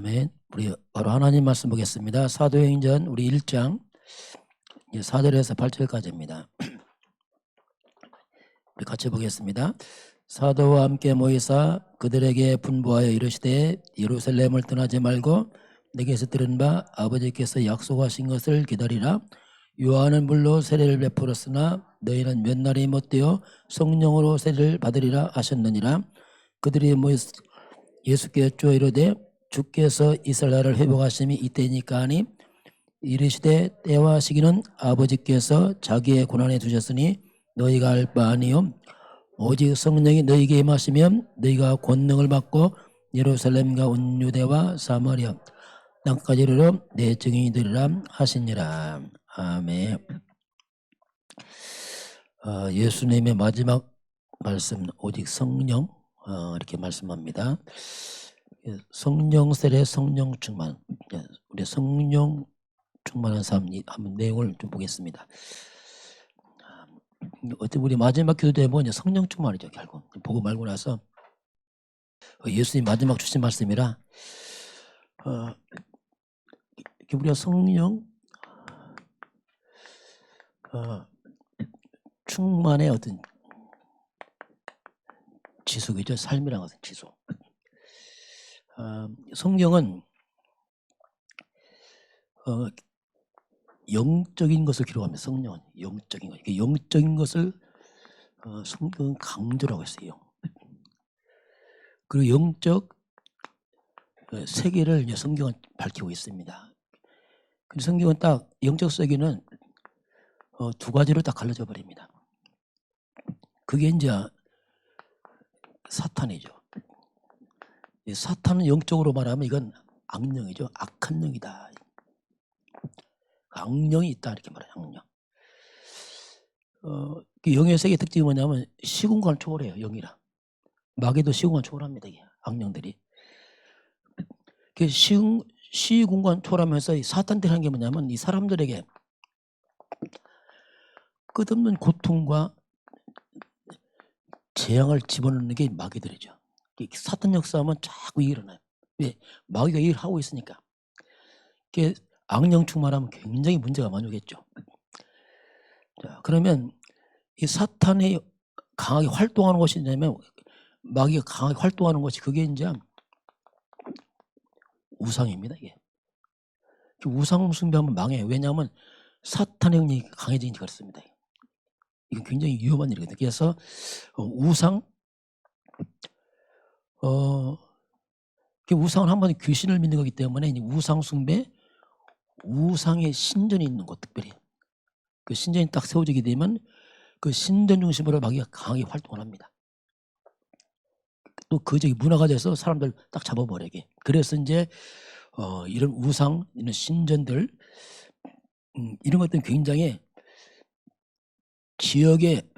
아멘. 우리 바로 하나님 말씀 보겠습니다. 사도행전 우리 1장 4절에서 8절까지입니다. 우리 같이 보겠습니다. 사도와 함께 모이사 그들에게 분부하여 이르시되 예루살렘을 떠나지 말고 내게서 들은 바 아버지께서 약속하신 것을 기다리라. 요한은 물로 세례를 베풀었으나 너희는 몇 날이 못되어 성령으로 세례를 받으리라 하셨느니라. 그들이 모여 예수께 여쭈어 이르되 주께서 이스라엘을 회복하심이 이때니까 하니 이르시되 때와 시기는 아버지께서 자기의 고난에 두셨으니 너희가 알 바 아니요 오직 성령이 너희에게 임하시면 너희가 권능을 받고 예루살렘과 온 유대와 사마리아 땅까지 이르러 내 증인이 되리라 하시니라. 아멘. 예수님의 마지막 말씀 오직 성령 이렇게 말씀합니다. 성령 세례, 성령 충만. 우리 성령 충만한 삶 한번 내용을 좀 보겠습니다. 어때 우리 마지막 기도 때 뭐냐 성령 충만이죠. 결국 보고 말고 나서 예수님 마지막 주신 말씀이라 우리가 성령 충만의 어떤 지속이죠. 삶이란 것은 지속. 성경은 영적인 것을 기록합니다. 성령은 영적인 것. 영적인 것을 성경은 강조라고 했어요. 그리고 영적 세계를 이제 성경은 밝히고 있습니다. 근데 성경은 딱 영적 세계는 두 가지로 딱 갈라져 버립니다. 그게 이제 사탄이죠. 사탄은 영적으로 말하면 이건 악령이죠. 악한 영이다. 악령이 있다 이렇게 말해요. 악령. 영의 세계 특징이 뭐냐면 시공간을 초월해요. 영이라. 마귀도 시공간 초월합니다. 이게 악령들이. 시공간 초월하면서 사탄들이 하는 게 뭐냐면 이 사람들에게 끝없는 고통과 재앙을 집어넣는 게 마귀들이죠. 사탄 역사하면 자꾸 일어나요. 왜? 마귀가 일을 하고 있으니까. 악령 충만하면 굉장히 문제가 많이 오겠죠. 자, 그러면 이 사탄이 강하게 활동하는 것이 뭐냐면 마귀가 강하게 활동하는 것이 그게 이제 우상입니다. 이게 우상 숭배하면 망해요. 왜냐하면 사탄의 영이 강해지니까 그렇습니다. 이건 굉장히 위험한 일이거든요. 그래서 우상을 한번 귀신을 믿는 거기 때문에 우상 숭배, 우상의 신전이 있는 곳 특별히 그 신전이 딱 세워지게 되면 그 신전 중심으로 마귀가 강하게 활동을 합니다. 또 그 저기 문화가 돼서 사람들 딱 잡아버리게. 그래서 이제 이런 우상, 이런 신전들 이런 것들은 굉장히 지역에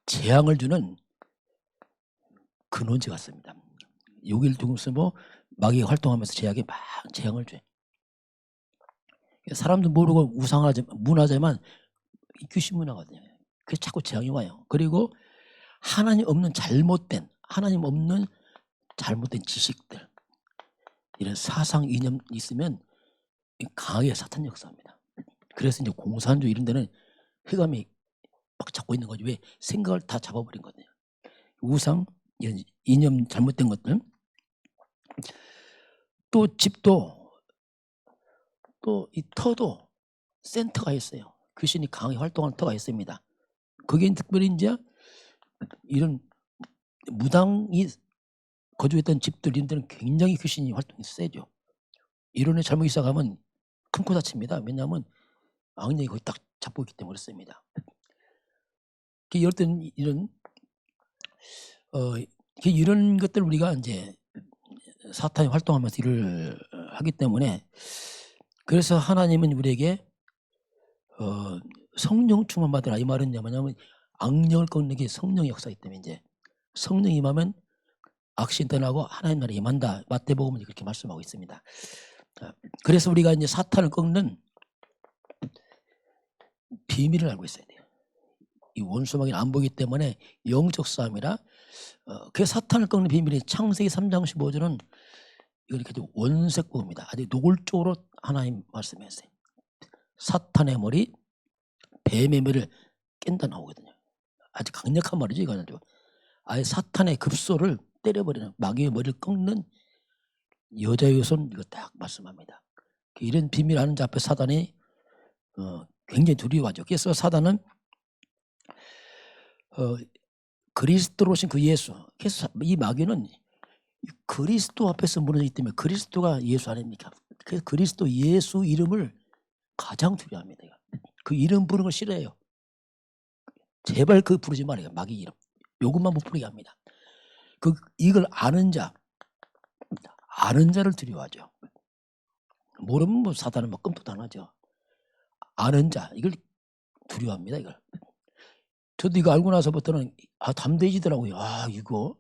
재앙을 주는 근원지 같습니다. 여기를 두고서 뭐 마귀가 활동하면서 제약에 막 재앙을 줘요. 사람도 모르고 문화재만 귀신 문화거든요. 그래서 자꾸 재앙이 와요. 그리고 하나님 없는 잘못된 지식들 이런 사상 이념 있으면 강하게 사탄 역사합니다. 그래서 이제 공산주의 이런 데는 흑암이 막 잡고 있는 거죠. 왜? 생각을 다 잡아버린 거거든요. 우상, 이런 이념 잘못된 것들. 또 집도 또 이 터도 센터가 있어요. 귀신이 강하게 활동하는 터가 있습니다. 그게 특별히 이제 이런 무당이 거주했던 집들 이런 데는 굉장히 귀신이 활동이 세죠. 이론에 잘못 있어가면 큰 코 다칩니다. 왜냐하면 악령이 거기 딱 잡고 있기 때문에 그렇습니다. 이럴 때는 이런 것들 우리가 이제 사탄이 활동하면서 일을 하기 때문에 그래서 하나님은 우리에게 성령 충만 받으라 이 말은 뭐냐면 악령을 꺾는 게 성령의 역사이기 때문에 이제 성령이 임하면 악신 떠나고 하나님 나라에 임한다. 마태복음은 그렇게 말씀하고 있습니다. 그래서 우리가 이제 사탄을 꺾는 비밀을 알고 있어야 돼요. 이 원수마귀는 안 보기 때문에 영적 싸움이라 그 사탄을 꺾는 비밀이 창세기 3장 15절은 이건 이렇게 원색법입니다. 아주 노골적으로 하나님 말씀했어요. 사탄의 머리, 뱀의 머리를 깬다 나오거든요. 아주 강력한 말이죠. 이거는 아예 사탄의 급소를 때려버리는, 마귀의 머리를 꺾는 여자의 손, 이거 딱 말씀합니다. 이런 비밀 아는 자 앞에 사단이 굉장히 두려워하죠. 그래서 사단은 그리스도로 오신 그 예수, 그래서 이 마귀는 그리스도 앞에서 무너지기 때문에 그리스도가 예수 아닙니까? 그래서 그리스도 예수 이름을 가장 두려워합니다. 그 이름 부르는 걸 싫어해요. 제발 그 부르지 말아요. 마귀 이름. 요것만 못 부르게 합니다. 이걸 아는 자를 두려워하죠. 모르면 뭐 사단은 뭐 끔찍도 안 하죠. 아는 자, 이걸 두려워합니다. 이걸. 저도 이거 알고 나서부터는 담대해지더라고요. 이거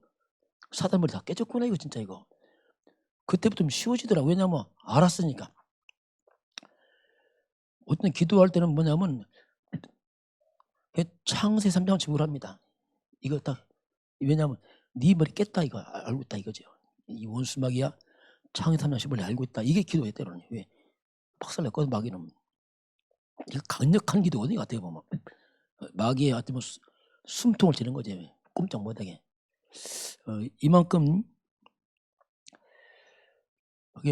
사단 머리 다 깨졌구나 이거 진짜 이거. 그때부터 좀 쉬워지더라고요. 왜냐면 알았으니까. 어떤 기도할 때는 뭐냐면 창세 3장 지구를 합니다. 이거 딱 왜냐면 네 머리 깼다 이거 알고 있다 이거죠. 이 원수마귀야 창세 3장 10을 알고 있다. 이게 기도에 때로는 왜 박살냈거든 마귀는. 이거 강력한 기도거든요. 어떻게 보면 마귀의 어떤 뭐 숨통을 치는 거지. 꼼짝 못하게. 이만큼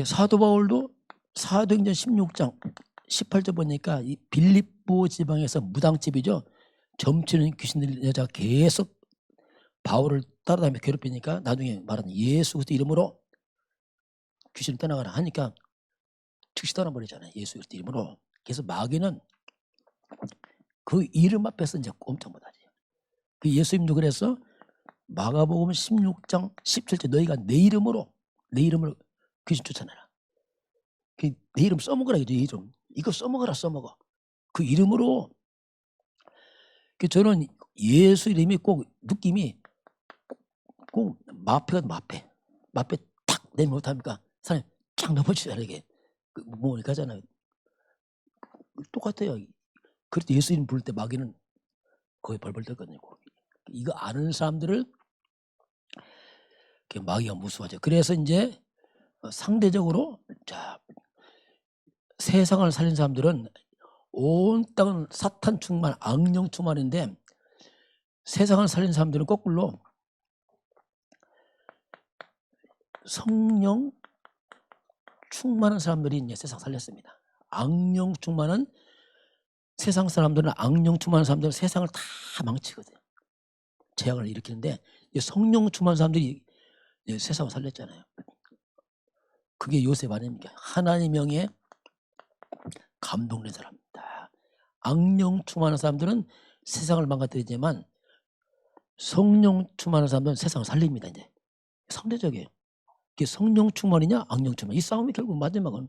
사도 바울도 사도행전 16장 18절 보니까 이 빌립보 지방에서 무당집이죠. 점치는 귀신 들린 여자가 계속 바울을 따라다니며 괴롭히니까 나중에 말하는 예수 그리스도 이름으로 귀신을 떠나가라 하니까 즉시 떠나버리잖아요. 예수 그리스도 이름으로. 그래서 마귀는 그 이름 앞에서 이제 꼼짝 못하지. 그 예수님도 그래서 마가복음 16장 17절 너희가 내 이름으로 귀신 쫓아내라. 내 이름 써먹으라 이거죠. 이름. 이거 써먹어라 써먹어. 그 이름으로. 저는 예수 이름이 꼭 느낌이 꼭 마패가 마패 탁 내면 못합니까? 사람이 쫙 넘어지잖아요. 이게 뭐 가잖아요. 똑같아요. 그래도 예수 이름 부를 때 마귀는 거의 벌벌 떨거든요. 이거 아는 사람들을 마귀가 무수하죠. 그래서 이제 상대적으로 세상을 살린 사람들은 온 땅은 사탄 충만, 악령 충만인데 세상을 살린 사람들은 거꾸로 성령 충만한 사람들이 이제 세상 살렸습니다. 악령 충만한 세상 사람들은 악령 충만한 사람들은 세상을 다 망치거든요. 재앙을 일으키는데 성령 충만한 사람들이 세상을 살렸잖아요. 그게 요셉 아닙니까? 하나님 명예 감동된 사람입니다. 악령 충만한 사람들은 세상을 망가뜨리지만 성령 충만한 사람들은 세상을 살립니다. 이제 상대적이에요. 이게 성령 충만이냐 악령 충만. 이 싸움이 결국 마지막은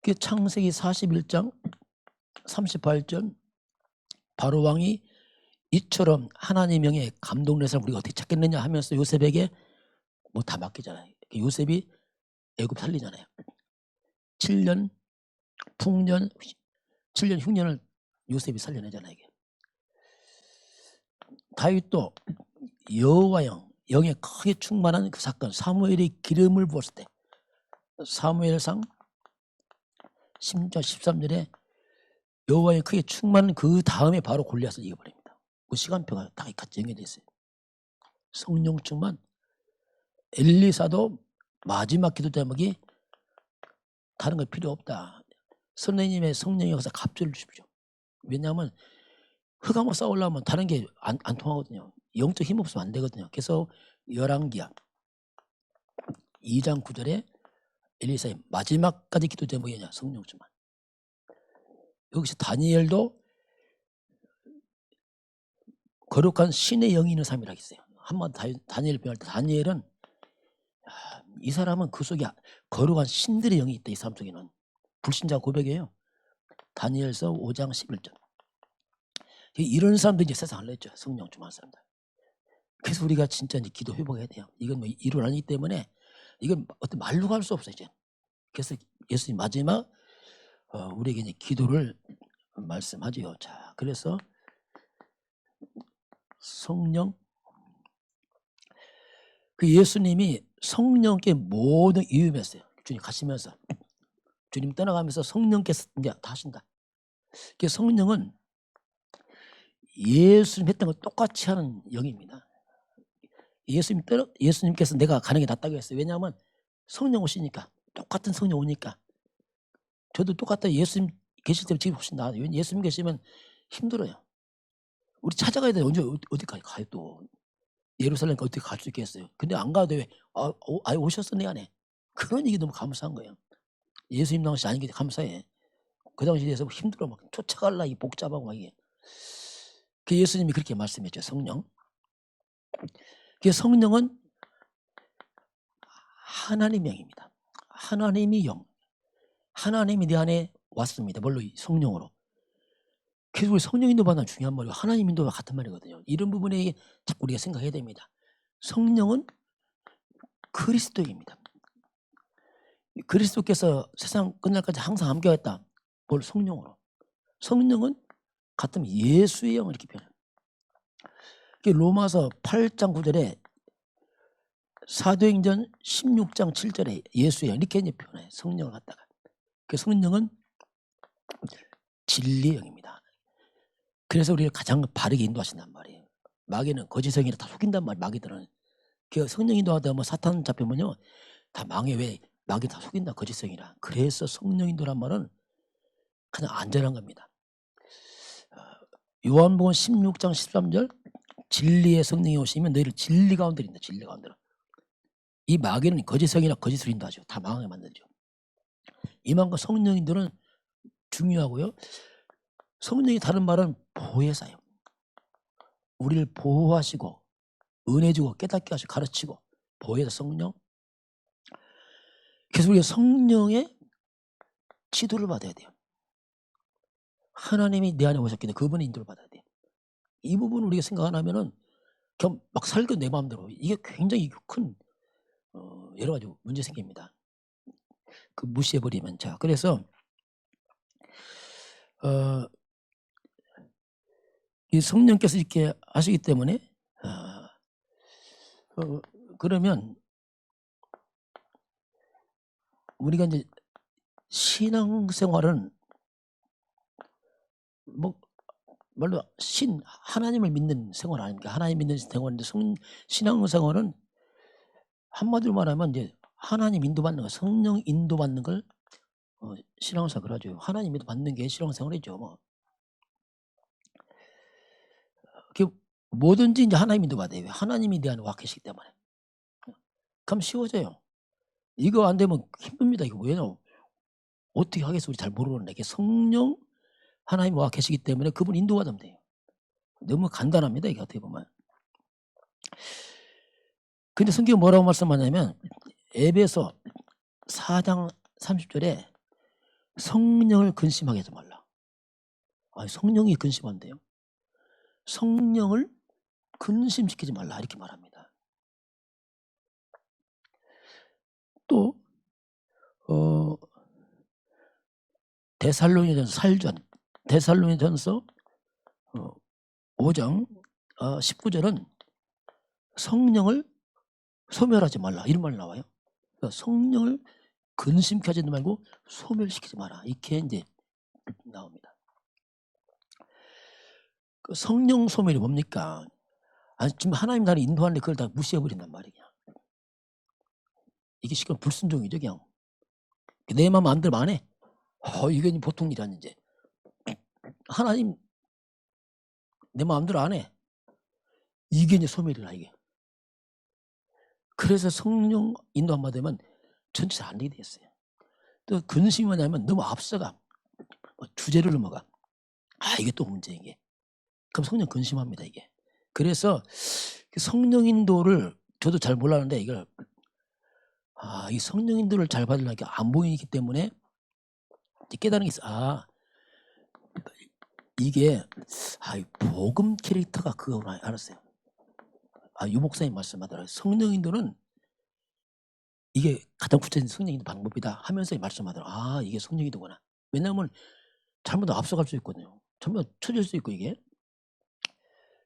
그게 창세기 41장 38절 바로 왕이 이처럼 하나님 명예 감동된 사람 우리가 어떻게 찾겠느냐 하면서 요셉에게 뭐 다 맡기잖아요. 요셉이 애굽 살리잖아요. 7년 풍년 7년 흉년을 요셉이 살려내잖아요. 이게. 다윗도 여호와 영에 크게 충만한 그 사건 사무엘이 기름을 부었을 때 사무엘상 10장 13절에 여호와의 크게 충만한 그 다음에 바로 골리앗을 이겨버립니다. 그 시간표가 다 같이 연결되어 있어요. 성령 충만. 엘리사도 마지막 기도 제목이 다른 거 필요 없다. 선생님의 성령의 역사 갑절을 주십시오. 왜냐하면 흑암과 싸우려면 다른 게 안 통하거든요. 영적 힘 없으면 안 되거든요. 그래서 열왕기야 2장 9절에 엘리사의 마지막까지 기도 제목이냐 성령 충만. 여기서 다니엘도 거룩한 신의 영이 있는 사람이라고 했어요. 한번 다니엘 배울 때 다니엘은 이 사람은 그 속에 거룩한 신들의 영이 있다. 이 사람 속에는 불신자 고백이에요. 다니엘서 5장 11절. 이런 사람들이 이제 세상을 냈죠. 성령 충만한 사람들. 그래서 우리가 진짜 이제 기도 회복해야 돼요. 이건 뭐 일을 아니기 때문에 이건 어떤 말로 할 수 없어요. 이제. 그래서 예수님 마지막 우리에게 이제 기도를 말씀하지요. 자, 그래서 성령 그 예수님이 성령께 모든 이음했어요. 주님 가시면서 주님 떠나가면서 성령께서 이제 다 하신다. 그 성령은 예수님 했던 거 똑같이 하는 영입니다. 예수님께서 내가 가는 게 낫다고 했어요. 왜냐하면 성령 오시니까, 똑같은 성령 오니까. 저도 똑같다. 예수님 계실 때 지금 훨씬 나아요. 예수님 계시면 힘들어요. 우리 찾아가야 돼요. 언제 어디까지 가요 또. 예루살렘까지 어떻게 갈 수 있겠어요. 근데 안 가도 왜 아예 오셨어 내 안에. 그런 얘기 너무 감사한 거예요. 예수님 당시 아닌 게 감사해. 그 당시에서 힘들어 막 쫓아갈라 이 복잡하고 막 이게. 그 예수님이 그렇게 말씀했죠. 성령. 그 성령은 하나님의 영입니다. 하나님이 영. 하나님이 내 안에 왔습니다. 뭘로? 성령으로. 그래서 우리 성령 인도 받는 중요한 말이고 하나님 인도와 같은 말이거든요. 이런 부분에 자꾸 우리가 생각해야 됩니다. 성령은 그리스도입니다. 그리스도께서 세상 끝날까지 항상 함께했다. 뭘? 성령으로. 성령은 같으면 예수의 영을 이렇게 표현해요. 로마서 8장 9절에 사도행전 16장 7절에 예수의 영 이렇게 이제 표현해요. 성령을 갖다가. 그 성령은 진리의 영입니다. 그래서 우리를 가장 바르게 인도하신단 말이에요. 마귀는 거짓 영이라 다 속인단 말이에요. 마귀들은. 그 성령 인도하다 뭐 사탄 잡히면요 다 망해. 왜? 마귀 다 속인다. 거짓 영이라. 그래서 성령 인도란 말은 그냥 안전한 겁니다. 요한복음 16장 13절 진리의 성령이 오시면 너희를 진리 가운데 인다. 진리 가운데로. 이 마귀는 거짓 영이라 거짓을 인도하죠. 다 망하게 만들죠. 이만큼 성령 인도는 중요하고요. 성령이 다른 말은 보혜사예요. 우리를 보호하시고 은혜 주고 깨닫게 하시고 가르치고 보혜사 성령. 그래서 우리가 성령의 지도를 받아야 돼요. 하나님이 내 안에 오셨기 때문에 그분의 인도를 받아야 돼요. 이 부분을 우리가 생각 안 하면은 그냥 막 살게 내 마음대로. 이게 굉장히 큰 여러 가지 문제 생깁니다. 그 무시해버리면. 자, 그래서 이 성령께서 이렇게 하시기 때문에 그러면 우리가 이제 신앙생활은 뭐 말로 하나님을 믿는 생활 아닙니까? 하나님 믿는 생활인데 신앙생활은 한마디로 말하면 이제 하나님 인도받는 거, 성령 인도받는 걸 신앙생활 하죠. 하나님 인도받는 게 신앙생활이죠. 뭐. 뭐든지 이제 하나님 인도받아요. 하나님이 내 안에 와 계시기 때문에. 그럼 쉬워져요. 이거 안 되면 힘듭니다. 이거 왜냐? 어떻게 하겠어? 우리 잘 모르는데. 이게 성령 하나님 와 계시기 때문에 그분 인도받으면 돼요. 너무 간단합니다. 이게 어떻게 보면. 근데 성경이 뭐라고 말씀하냐면 에베소 4장 30절에 성령을 근심하게 하지 말라. 성령이 근심한대요. 성령을 근심시키지 말라 이렇게 말합니다. 또 데살로니전서 5장 19절은 성령을 소멸하지 말라 이런 말 나와요. 그러니까 성령을 근심케 하지 말고 소멸시키지 마라 이렇게 이제 나옵니다. 그 성령 소멸이 뭡니까? 지금 하나님 나를 인도하는데 그걸 다 무시해버린단 말이야. 이게 시간 불순종이죠. 그냥 내 마음 안 들면 안 해. 이게 보통 일이 아니지. 하나님 내 마음대로 안 해. 이게 이제 소멸이라 이게. 그래서 성령 인도 안 받으면 전체 안 되게 됐어요. 또 근심이 뭐냐면 너무 앞서가 주제를 넘어가. 이게 또 문제 이게. 그럼 성령 근심합니다 이게. 그래서 성령 인도를 저도 잘 몰랐는데 이걸 이 성령 인도를 잘 받으려면 안 보이기 때문에 깨달은 게 있어. 이게 복음 캐릭터가 그거구나 알았어요. 유 목사님 말씀하더라고요. 성령 인도는 이게 가장 구체적인 성령 인도 방법이다 하면서 말씀하더라고요. 이게 성령 인도구나. 왜냐하면 잘못 앞서갈 수 있거든요. 잘못 쳐질 수 있고 이게.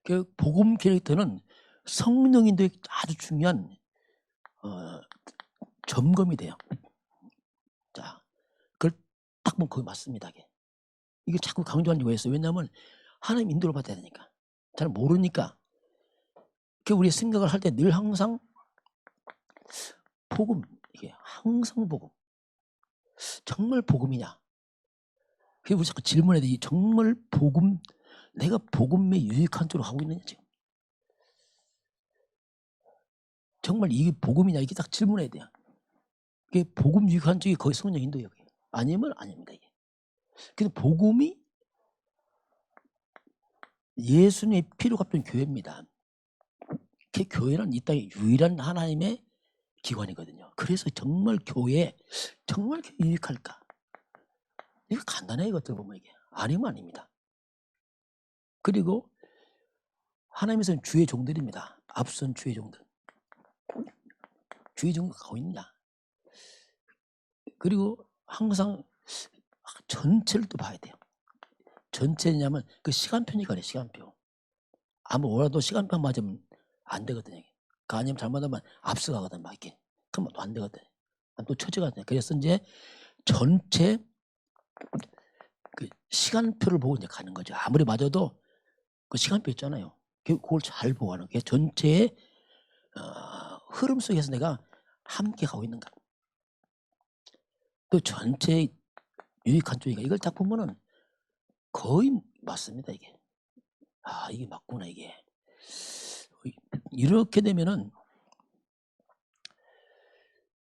그 복음 캐릭터는 성령 인도의 아주 중요한 점검이 돼요. 자, 그걸 딱 보면 거기 맞습니다. 이게 자꾸 강조하는 이유가 있어요. 왜냐하면 하나님 인도를 받아야 되니까. 잘 모르니까. 그 우리 생각을 할 때 늘 항상 복음, 이게 항상 복음. 정말 복음이냐? 그게 우리 자꾸 질문해야 돼. 정말 복음, 내가 복음에 유익한 쪽으로 가고 있느냐 지금. 정말 이게 복음이냐? 이게 딱 질문해야 돼요. 이게 복음 유익한 쪽이 거의 성령 인도예요. 아니면 아닙니다. 이게. 근데 복음이 예수님의 피로 갚은 교회입니다. 그 교회는 이 땅의 유일한 하나님의 기관이거든요. 그래서 정말 교회에 정말 유익할까? 이거 간단해요. 이것들 보면 이게. 아니면 아닙니다. 그리고 하나님께서는 주의 종들입니다. 앞선 주의 종들. 주의 종들 가고 있느냐? 그리고 항상 전체를 또 봐야 돼요. 전체냐면 그 시간표니까요. 시간표. 아무 오라도 시간표 맞으면 안 되거든요. 그 아니면 잘못하면 앞서가거든 막 이렇게. 그러면 또 안 되거든. 또 처져가거든요. 그래서 이제 전체 그 시간표를 보고 이제 가는 거죠. 아무리 맞아도 그 시간표 있잖아요. 그걸 잘 보고 하는 게 전체의 흐름 속에서 내가 함께 가고 있는가. 또 전체 유익한 쪽이가 이걸 딱 보면은 거의 맞습니다. 이게. 아, 이게 맞구나 이게. 이렇게 되면은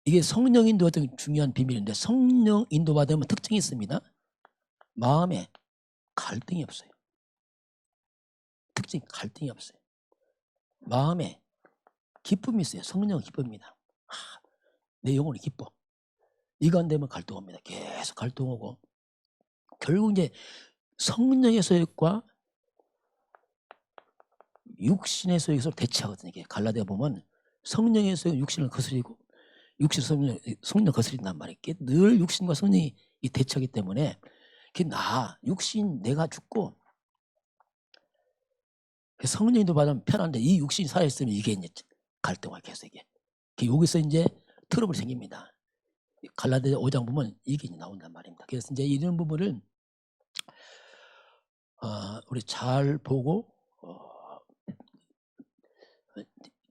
이게 성령 인도가 중요한 비밀인데, 성령 인도 받으면 특징이 있습니다. 마음에 갈등이 없어요. 특징 갈등이 없어요. 마음에 기쁨이 있어요. 성령은 기쁨입니다. 내 영혼이 기뻐. 이거 안 되면 갈등 옵니다. 계속 갈등 오고 결국 이제 성령의 소욕과 육신의 소욕이 서로 대치하거든요. 이게 갈라디아 보면 성령의 소욕은 육신을 거스리고 육신 성령 거스린단 말이에요. 늘 육신과 성령이 대치하기 때문에 육신 내가 죽고 성령도 받으면 편한데 이 육신이 살아있으면 이게 이제 갈등과 계속 이게 여기서 이제 트러블이 생깁니다. 갈라디아 5장 보면 이게 이제 나온단 말입니다. 그래서 이제 이런 부분을 우리 잘 보고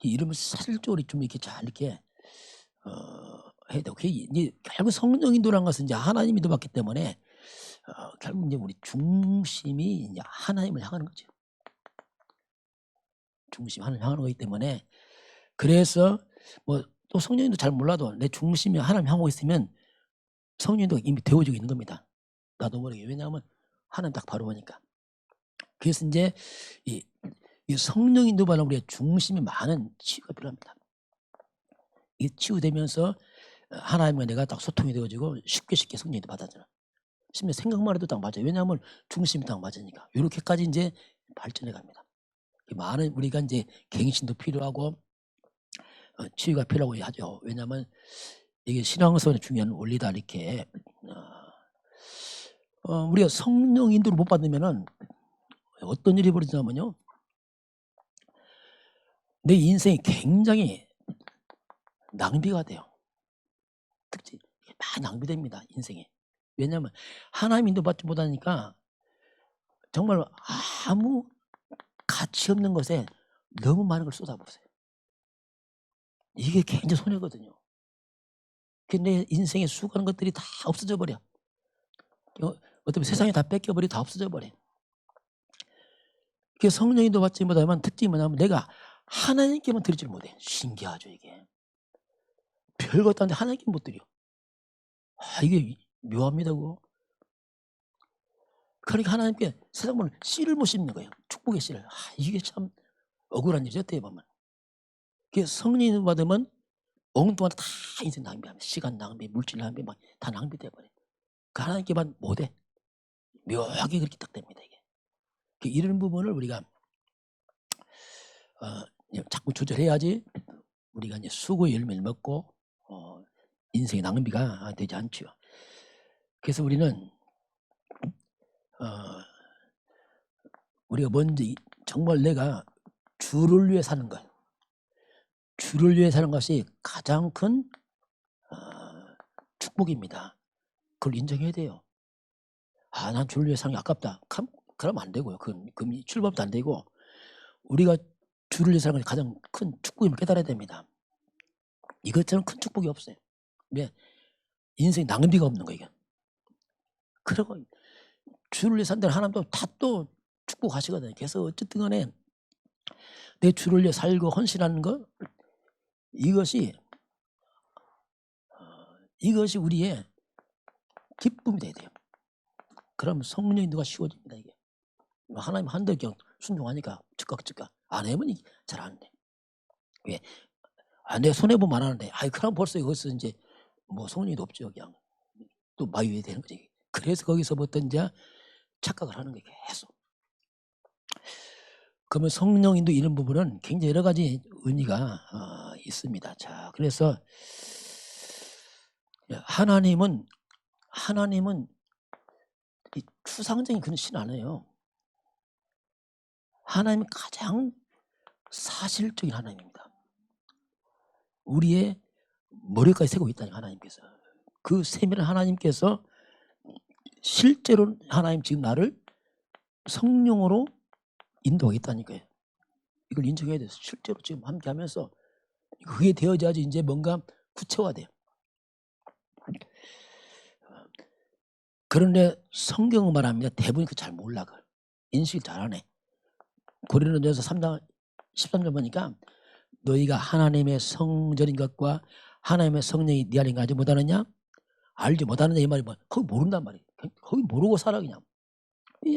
이름을 사실적으로 좀 이렇게 잘 이렇게 해야 되고, 이제 결국 성령 인도라는 것은 이제 하나님 인도받기 때문에 결국 이제 우리 중심이 이제 하나님을 향하는 거죠. 중심이 하나님을 향하는 거기 때문에, 그래서 뭐 또 성령인도 잘 몰라도 내 중심이 하나님 향하고 있으면 성령인도가 이미 되어지고 있는 겁니다. 나도 모르게. 왜냐하면 하나님 딱 바로 보니까. 그래서 이제 이 성령 인도받는 우리의 중심이 많은 치유가 필요합니다. 이 치유되면서 하나님과 내가 딱 소통이 되어지고 쉽게 성령 인도 받아잖아. 심지어 생각만 해도 딱 맞아요. 왜냐하면 중심이 딱 맞으니까. 이렇게까지 이제 발전해 갑니다. 많은 우리가 이제 갱신도 필요하고 치유가 필요하고 하죠. 왜냐하면 이게 신앙성의 중요한 원리다 이렇게. 우리가 성령 인도를 못 받으면은 어떤 일이 벌어지냐면요, 내 인생이 굉장히 낭비가 돼요. 특히 많이 낭비됩니다. 인생에. 왜냐하면 하나님 인도 받지 못하니까 정말 아무 가치 없는 것에 너무 많은 걸 쏟아부으세요. 이게 굉장히 손해거든요. 내 인생에 수많은 것들이 다 없어져 버려. 어떻게 세상에 다 뺏겨버리고 다 없어져 버려. 성령인도 받지 못하면 특징이 뭐냐면 내가 하나님께만 드리질 못해. 신기하죠 이게. 별것도 아닌데 하나님께 못 드려. 이게 묘합니다 그거. 그러니까 하나님께 세상을 씨를 못 심는 거예요. 축복의 씨를. 이게 참 억울한 일이죠 어떻게 보면. 성령인도 받으면 엉뚱한 다 인생 낭비합니다. 시간 낭비, 물질 낭비 막 다 낭비돼 버려. 하나님께만 못해. 묘하게 그렇게 딱 됩니다 이게. 이런 부분을 우리가 자꾸 조절해야지 우리가 이제 수고의 열매를 먹고 인생의 낭비가 되지 않죠. 그래서 우리는 우리가 먼저 정말 내가 주를 위해 사는 것, 주를 위해 사는 것이 가장 큰 축복입니다. 그걸 인정해야 돼요. 난 주를 위해 사는 게 아깝다. 그러면 안 되고요. 그럼 출발도 안 되고, 우리가 주를 위해 사는 것이 가장 큰 축복임을 깨달아야 됩니다. 이것처럼 큰 축복이 없어요. 왜? 인생에 낭비가 없는 거예요. 그리고 주를 위해 산다는 하나님도 다 또 축복하시거든요. 그래서 어쨌든 간에 내 주를 위해 살고 헌신하는 것, 이것이 우리의 기쁨이 돼야 돼요. 그러면 성령 인도가 쉬워집니다. 이게 하나님 한들 그냥 순종하니까 즉각 안 해보니 잘 안 돼. 왜? 내 손해 보면 안 하는데, 그럼 벌써 여기서 이제 뭐 성령도 없죠. 그냥 또 마유해야 되는 거지. 그래서 거기서부터 이제 착각을 하는 거예요. 계속. 그러면 성령 인도 이런 부분은 굉장히 여러 가지 의미가 있습니다. 자, 그래서 하나님은 이 추상적인 그런 신 아니에요. 하나님이 가장 사실적인 하나님입니다. 우리의 머리까지 세고 있다니까 하나님께서. 그 세밀한 하나님께서 실제로 하나님 지금 나를 성령으로 인도하고 있다니까요. 이걸 인정해야 돼요. 실제로 지금 함께 하면서 그게 되어져야지 이제 뭔가 구체화돼요. 그런데 성경은 말합니다. 대부분 잘 몰라. 인식을 잘하네. 고린도전서 3장 13절 보니까 너희가 하나님의 성전인 것과 하나님의 성령이 네 안에 알지 못하느냐? 알지 못하느냐 이 말이 뭐 거기 모른단 말이에요. 거기 모르고 살아 그냥.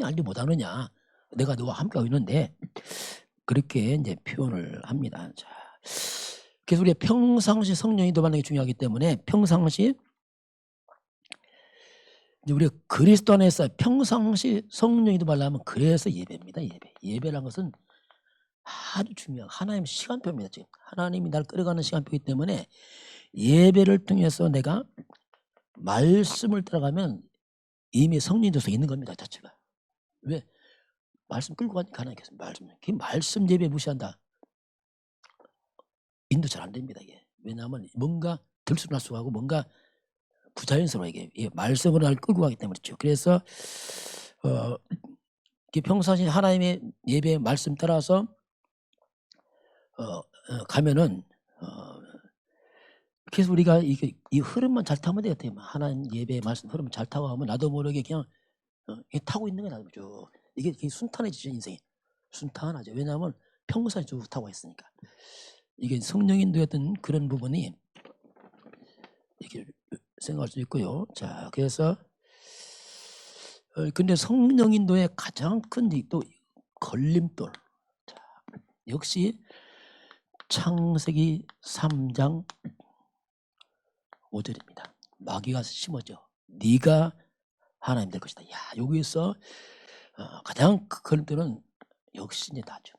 알지 못하느냐? 내가 너와 함께하고 있는데 그렇게 이제 표현을 합니다. 자, 그래서 우리가 평상시 성령이 도받는 게 중요하기 때문에 평상시 이제 우리가 그리스도 안에서 평상시 성령이 도받으려면 그래서 예배입니다. 예배라는 것은 아주 중요한 하나님의 시간표입니다. 지금 하나님이 날 끌어가는 시간표이기 때문에 예배를 통해서 내가 말씀을 따라가면 이미 성령이 돼서 있는 겁니다. 자체가. 왜? 말씀 끌고 가니까 하나님께서 말씀 예배 무시한다. 인도 잘 안 됩니다. 이게. 왜냐하면 뭔가 들쑥날쑥하고 뭔가 부자연스러워 이게 말씀으로 날 끌고 가기 때문이죠. 그래서 평상시 하나님의 예배 말씀 따라서 가면은 그래서 우리가 이 흐름만 잘 타면 돼요. 하나님 예배 말씀 흐름 잘 타고 가면 나도 모르게 그냥 타고 있는 거야. 이게 순탄해지죠. 인생이 순탄하죠. 왜냐하면 평소에 쭉 타고 있으니까. 이게 성령인도였던 그런 부분이 이렇게 생각할 수 있고요. 자, 그래서 근데 성령인도의 가장 큰 또 걸림돌. 자, 역시 창세기 3장 5절입니다. 마귀가 심어져. 네가 하나님 될 것이다. 여기서 가장 큰 걸림돌은 역시 이제 나죠.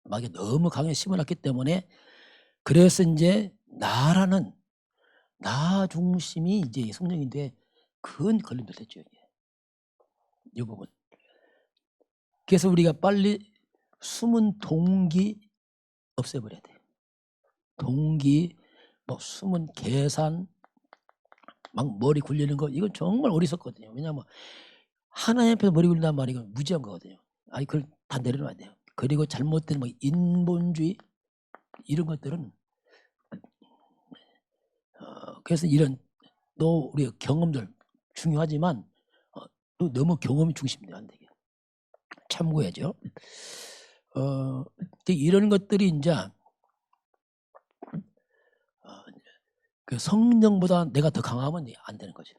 마귀가 너무 강하게 심어놨기 때문에 그래서 이제 나라는 나 중심이 이제 성령인데 큰 걸림돌 됐죠. 이 부분. 그래서 우리가 빨리 숨은 동기 없애버려야 돼. 동기, 뭐 숨은 계산, 막 머리 굴리는 거 이건 정말 어리석거든요. 왜냐하면 하나님 앞에서 머리 굴린단 말이 이건 무지한 거거든요. 그걸 다 내려놔야 돼요. 그리고 잘못된 뭐 인본주의 이런 것들은 그래서 이런 또 우리 경험들 중요하지만 또 너무 경험이 중심이 안 되게 참고해야죠. 이런 것들이 이제 그 성령보다 내가 더 강하면 안 되는 거죠.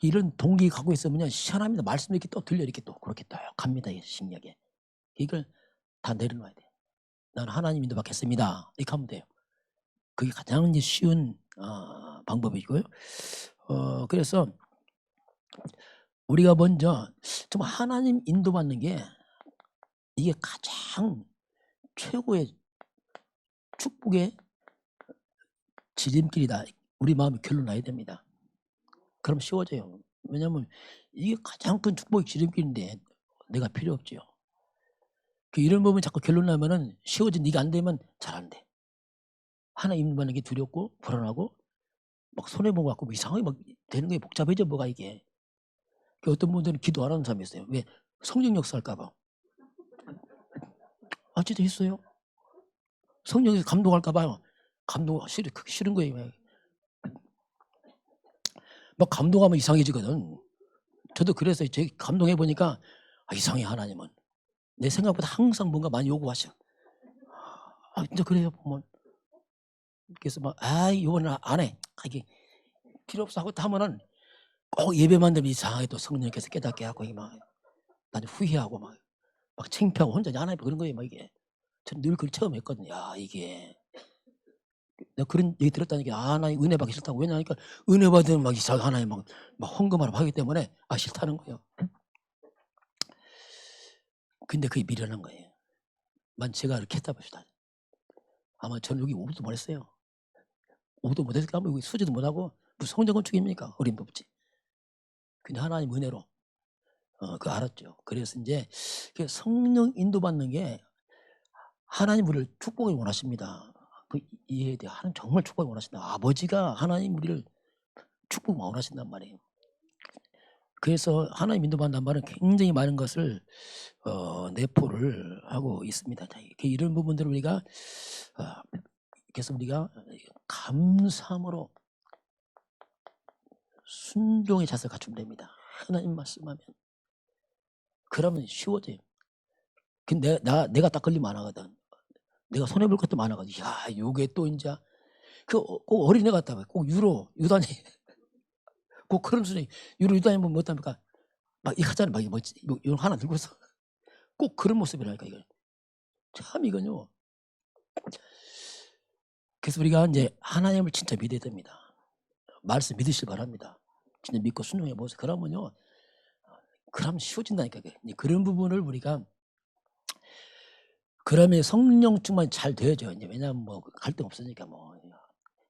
이런 동기 갖고 있으면 시원합니다. 말씀 이렇게 또 들려 이렇게 또 그렇게 또 갑니다. 심리하게 이걸 다 내려놔야 돼요. 나는 하나님 인도 받겠습니다. 이렇게 하면 돼요. 그게 가장 이제 쉬운 방법이고요. 그래서 우리가 먼저 좀 하나님 인도받는 게 이게 가장 최고의 축복의 지름길이다. 우리 마음이 결론나야 됩니다. 그럼 쉬워져요. 왜냐하면 이게 가장 큰 축복의 지름길인데 내가 필요 없죠. 이런 부분이 자꾸 결론 나면은 쉬워진 이게 안 되면 잘 안 돼. 하나님 받는 게 두렵고 불안하고 막 손해본 것 같고 뭐 이상하게 막 되는 게 복잡해져 뭐가 이게. 어떤 분들은 기도 안 하는 사람이 있어요. 왜? 성령 역사할까 봐. 아 진짜 있어요. 성령에서 감동할까 봐요. 감동 싫은 거예요. 막 감동하면 이상해지거든. 저도 그래서 제 감동해 보니까 이상해 하나님은. 내 생각보다 항상 뭔가 많이 요구하셔. 진짜 그래요 보면. 그래서 막 이거는 안 해. 이게 필요 없어 하고 하면은 꼭 예배만 되면 이상하게 또 성령께서 깨닫게 하고 막 나는 후회하고 막 창피하고 혼자 안 하고 그런 거예요 막 이게. 저는 늘 그걸 체험했거든요. 이게 내가 그런 얘기 들었다니까 나 은혜 받기 싫다고. 왜냐하니까 은혜 받으면 막 이상하게 하나님 막 헌금하라고 하기 때문에 싫다는 거예요. 근데 그게 미련한 거예요. 제가 이렇게 했다 봅시다. 아마 저는 여기 오도 못했어요. 오도 못했을까 하면 여기 수지도 못하고 무슨 성전건축입니까? 어림도 없지. 근데 하나님 은혜로 그거 알았죠. 그래서 이제 성령 인도받는 게 하나님 우리를 축복을 원하십니다. 그 이해해야 돼요. 하나님 정말 축복을 원하신다. 아버지가 하나님 우리를 축복을 원하신단 말이에요. 그래서 하나님 인도받는단 말은 굉장히 많은 것을 내포를 하고 있습니다. 이런 부분들을 우리가 그래서 우리가 감사함으로 순종의 자세를 갖추면 됩니다. 하나님 말씀하면. 그러면 쉬워져요. 근데 내가 딱 걸리면 안 하거든. 내가 손해볼 것도 많아가지고 요게 또 이제 꼭 어린애 같다. 꼭 유단이 꼭 그런 수준이 유단이 보면 어떻습니까? 막 이 하잖아. 막 이거 하나 들고서 꼭 그런 모습이라니까 이거. 참 이건요. 그래서 우리가 이제 하나님을 진짜 믿어야 됩니다. 말씀 믿으시기 바랍니다. 진짜 믿고 순종해 보세요. 그러면요. 그러면 쉬워진다니까. 그런 부분을 우리가 그러면 성령 충만이 잘 되어져요. 왜냐하면 뭐 갈등 없으니까 뭐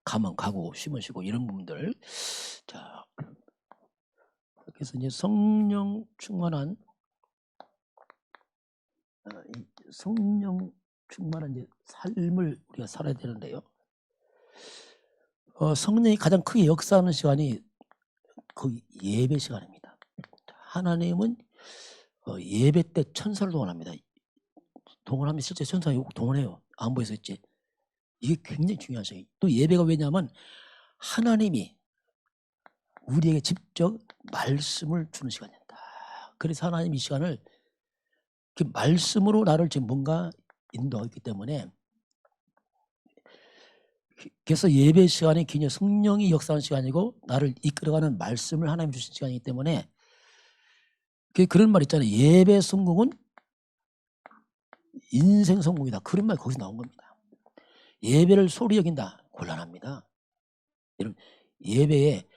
가면 가고 쉬면 쉬고 이런 부분들. 자, 그래서 이제 성령 충만한 성령 충만한 이제 삶을 우리가 살아야 되는데요. 성령이 가장 크게 역사하는 시간이 그 예배 시간입니다. 하나님은 예배 때 천사를 동원합니다. 동원하면 실제 천사 동원해요. 안 보여서 있지. 이게 굉장히 중요한 시간이에요. 또 예배가 왜냐하면 하나님이 우리에게 직접 말씀을 주는 시간이다. 그래서 하나님 이 시간을 말씀으로 나를 지금 뭔가 인도하기 때문에 그래서 예배 시간이 그냥 성령이 역사하는 시간이고 나를 이끌어가는 말씀을 하나님 주신 시간이기 때문에 그런 말 있잖아요. 예배 성공은 인생 성공이다. 그런 말 거기서 나온 겁니다. 예배를 소리 여긴다. 곤란합니다. 여러분 예배에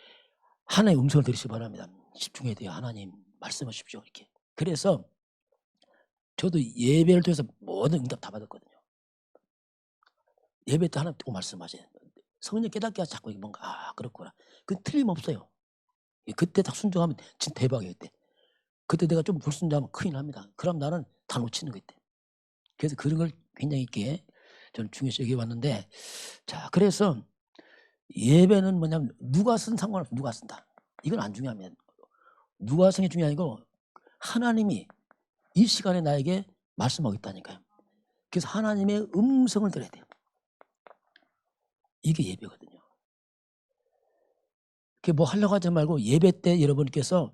하나님의 음성을 들으시기 바랍니다. 집중해야 돼요. 하나님 말씀하십시오. 이렇게. 그래서 저도 예배를 통해서 모든 응답 다 받았거든요. 예배 때 하나님 또 말씀하세요. 성령 깨닫게 하자. 자꾸 뭔가 그렇구나. 그 틀림없어요. 그때 딱 순종하면 진짜 대박이에요. 그때 내가 좀 불순종하면 큰일 납니다. 그럼 나는 다 놓치는 거 있대. 그래서 그런 걸 굉장히 있게 저는 중요시 여겨봤는데 자 그래서 예배는 뭐냐면 누가 쓴 상관없어. 누가 쓴다. 이건 안 중요합니다. 누가 쓴 게 중요한 거 하나님이 이 시간에 나에게 말씀하고 있다니까요. 그래서 하나님의 음성을 들어야 돼요. 이게 예배거든요. 그게 뭐 하려고 하지 말고 예배 때 여러분께서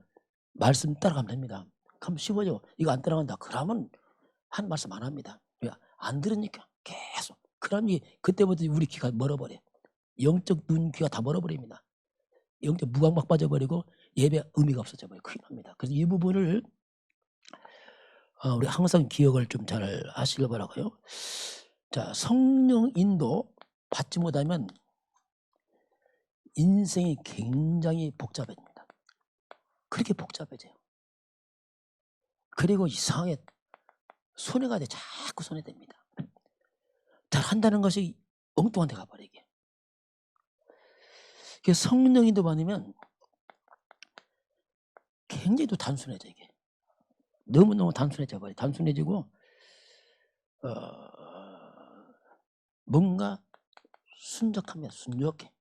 말씀 따라가면 됩니다. 그럼 쉬워져. 이거 안 따라간다. 그러면 한 말씀 안 합니다. 왜? 안 들으니까 계속. 그러면 그때부터 우리 귀가 멀어버려. 영적 눈 귀가 다 멀어버립니다. 영적 무광막 빠져버리고 예배 의미가 없어져 버려요. 큰일 납니다. 그래서 이 부분을 우리 항상 기억을 좀 잘 하시길 바라고요. 자, 성령 인도 받지 못하면 인생이 굉장히 복잡해집니다. 그렇게 복잡해져요. 그리고 이상하게 손해가 돼. 자꾸 손해됩니다. 잘 한다는 것이 엉뚱한 데 가버리게. 성령 인도 받으면 굉장히 또 단순해져 이게. 너무너무 단순해져 버려. 단순해지고 뭔가 순적합니다. 순적해.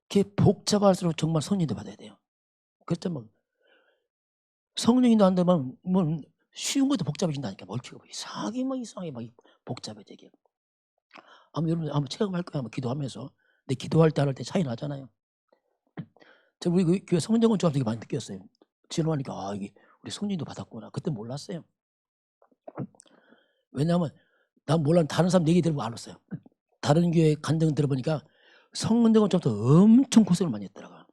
그게 복잡할수록 정말 성령도 받아야 돼요. 그렇죠. 뭐 성령인도 안 되면 뭐 쉬운 것도 복잡해진다니까. 얽히고 이상하게 막 복잡해 되게. 아마 여러분 한번 체험할 거예요. 한번 기도하면서. 근데 기도할 때 안 할 때 차이 나잖아요. 저 우리 그 교회 성령은 좀 되게 많이 느꼈어요. 지나가니까 이게 우리 성령도 받았구나. 그때 몰랐어요. 왜냐하면 난 몰랐는데 다른 사람 얘기 들으면 알았어요. 다른 교회 간증 들어보니까 성령은 좀 더 엄청 고생을 많이 했더라고요.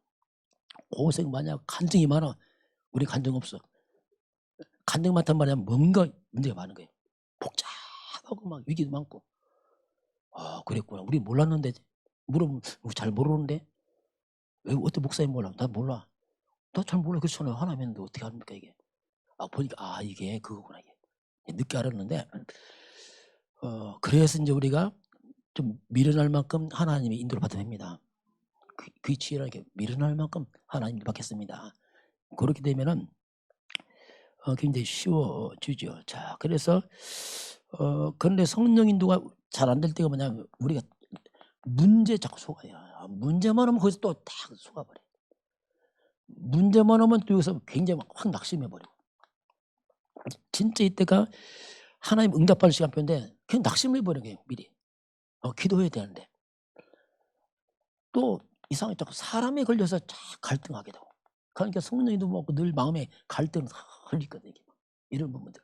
고생 많이 하고 간증이 많아. 우리 간증 없어. 간증 많단 말이야. 뭔가 문제가 많은 거예요. 복잡하고 막 위기도 많고. 그랬구나. 우리 몰랐는데. 물어보면 우리 잘 모르는데. 왜 어떤 목사님 몰라? 난 몰라. 나 잘 몰라. 그렇잖아요. 하나님 했는데 어떻게 합니까 이게. 보니까 이게 그거구나 이게. 늦게 알았는데 그래서 이제 우리가 좀 미련할 만큼 하나님의 인도를 받아야 됩니다. 그 지혜롭게 미련할 만큼 하나님을 받겠습니다. 그렇게 되면은 굉장히 쉬워지죠. 자, 그래서 그런데 성령 인도가 잘 안 될 때가 뭐냐면 우리가 문제 자꾸 속아요. 문제만 하면 거기서 또 다 속아버려. 문제만 하면 또 여기서 굉장히 확 낙심해버리고. 진짜 이때가 하나님 응답받을 시간표인데 그냥 낙심해버리는 거예요. 미리. 기도해야 되는데. 또 이상하게 자꾸 사람에 걸려서 갈등하게 되고. 그러니까 성령님도 뭐 늘 마음에 갈등을 흘리거든요. 이런 부분들.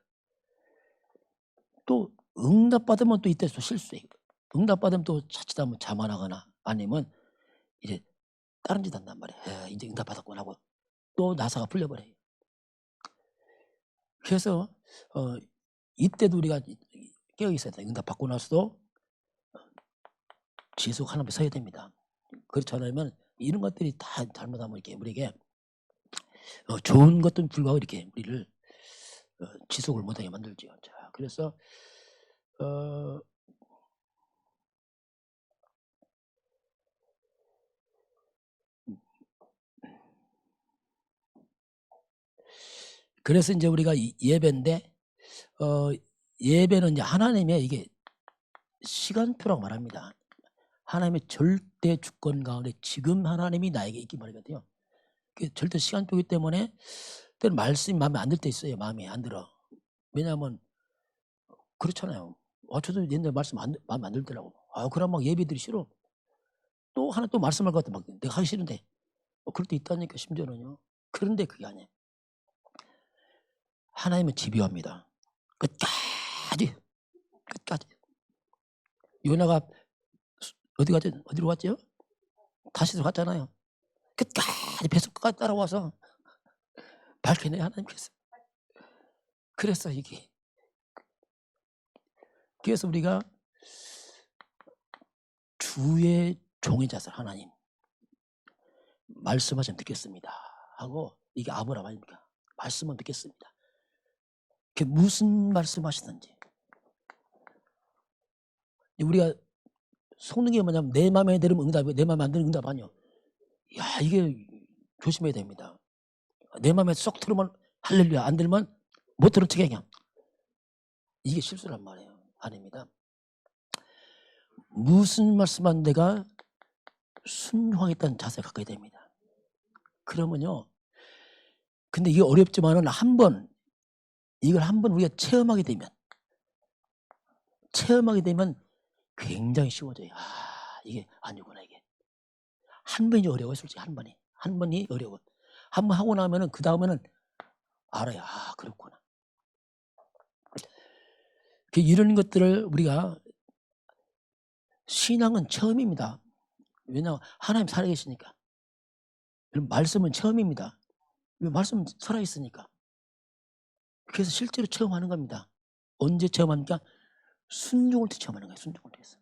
또 응답받으면 또 이때 또 실수해요. 응답받으면 또 자칫하면 자만하거나 아니면 이제 다른 짓 한단 말이에요. 이제 응답받았구나 하고 또 나사가 풀려버려요. 그래서 이때도 우리가 깨어있어야 돼요. 응답받고 나서도 지속 하나님에 서야 됩니다. 그렇지 않으면 이런 것들이 다 잘못하면 이렇게 우리에게 좋은 것들은 불구하고 이렇게 우리를 지속을 못하게 만들죠. 자, 그래서 그래서 이제 우리가 예배인데 예배는 이제 하나님의 이게 시간표라고 말합니다. 하나님의 절대 주권 가운데 지금 하나님이 나에게 있기 말이거든요. 그 절대 시간표이기 때문에 때는 말씀이 마음에 안 들 때 있어요. 마음에 안 들어. 왜냐하면 그렇잖아요. 저도 옛날에 말씀 마음에 안 들더라고. 그럼 막 예배들이 싫어. 또 하나 또 말씀할 것 같아. 막 내가 하기 싫은데. 그럴 때 있다니까 심지어는요. 그런데 그게 아니에요. 하나님은 집요합니다. 끝까지. 요나가 어디로 갔죠? 다시로 갔잖아요. 끝까지 배속 끝까지 따라와서 밝혀내 하나님께서. 그래서 이게. 그래서 우리가 주의 종의 자세 하나님 말씀하시면 듣겠습니다 하고 이게 아브라함 아닙니까? 말씀은 듣겠습니다. 그게 무슨 말씀하시든지 우리가 속는 게 뭐냐면 내 마음에 들으면 응답이고 내 마음에 안 들으면 응답 아니요. 이게 조심해야 됩니다. 내 마음에 쏙 들으면 할렐루야, 안 들으면 못 들은 척해 그냥. 이게 실수란 말이에요. 아닙니다. 무슨 말씀한 내가 순종하겠다는 자세를 갖게 됩니다. 그러면요. 근데 이게 어렵지만은 이걸 한 번 우리가 체험하게 되면 굉장히 쉬워져요. 이게 아니구나 이게. 한 번이 어려워요. 솔직히 한 번이 어려워. 한 번 하고 나면은 그 다음에는 알아요. 그렇구나. 이런 것들을 우리가 신앙은 처음입니다. 왜냐하면 하나님 살아계시니까. 말씀은 처음입니다. 말씀은 살아있으니까. 그래서 실제로 체험하는 겁니다. 언제 체험합니까? 순종을 때 체험하는 거예요. 순종을 통해서.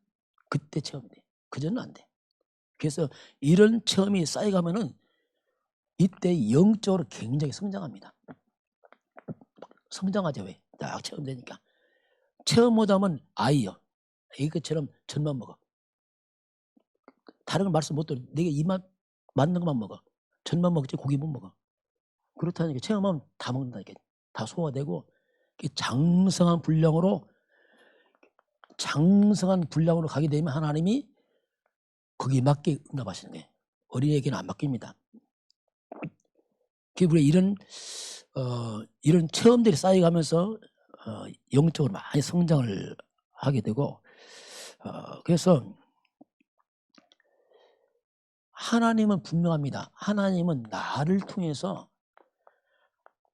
그때 체험이 돼. 그전은 안 돼. 그래서 이런 체험이 쌓여가면은 이때 영적으로 굉장히 성장합니다. 성장하죠. 왜? 딱 체험되니까. 체험 못하면 아이요. 이것처럼 젖만 먹어. 다른 걸 말씀 못 들어. 내가 입맛 맞는 것만 먹어. 젖만 먹지 고기 못 먹어. 그렇다니까 체험하면 다 먹는다니까. 다 소화되고 장성한 분량으로 가게 되면 하나님이 거기에 맞게 응답하시는 거예요. 어린애에게는 안 맡깁니다. 우리 이런 체험들이 쌓여가면서 영적으로 많이 성장을 하게 되고, 그래서 하나님은 분명합니다. 하나님은 나를 통해서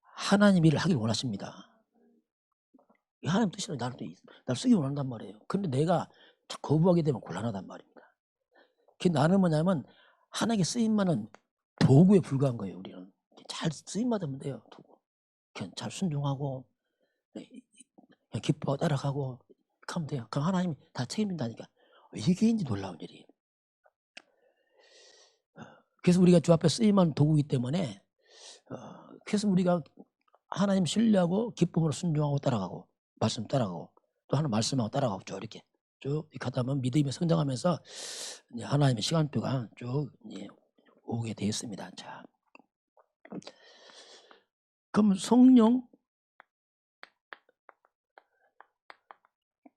하나님 일을 하길 원하십니다. 하나님 뜻이라 나를 쓰기 원한단 말이에요. 근데 내가 거부하게 되면 곤란하단 말입니다. 나는 뭐냐면 하나님께 쓰임만은 도구에 불과한 거예요. 우리는 잘 쓰임받으면 돼요. 도구. 그냥 잘 순종하고 그냥 기뻐하고 따라가고 하면 돼요. 그럼 하나님이 다 책임진다니까. 이게 인지 놀라운 일이에요. 그래서 우리가 주 앞에 쓰임한 도구이기 때문에 그래서 우리가 하나님 신뢰하고 기쁨으로 순종하고 따라가고 말씀 따라가고 또 하나님 말씀하고 따라가고 쭉 이렇게 쭉 가다 보면 믿음이 성장하면서 이제 하나님의 시간표가 쭉 오게 되어 있습니다. 자, 그럼 성령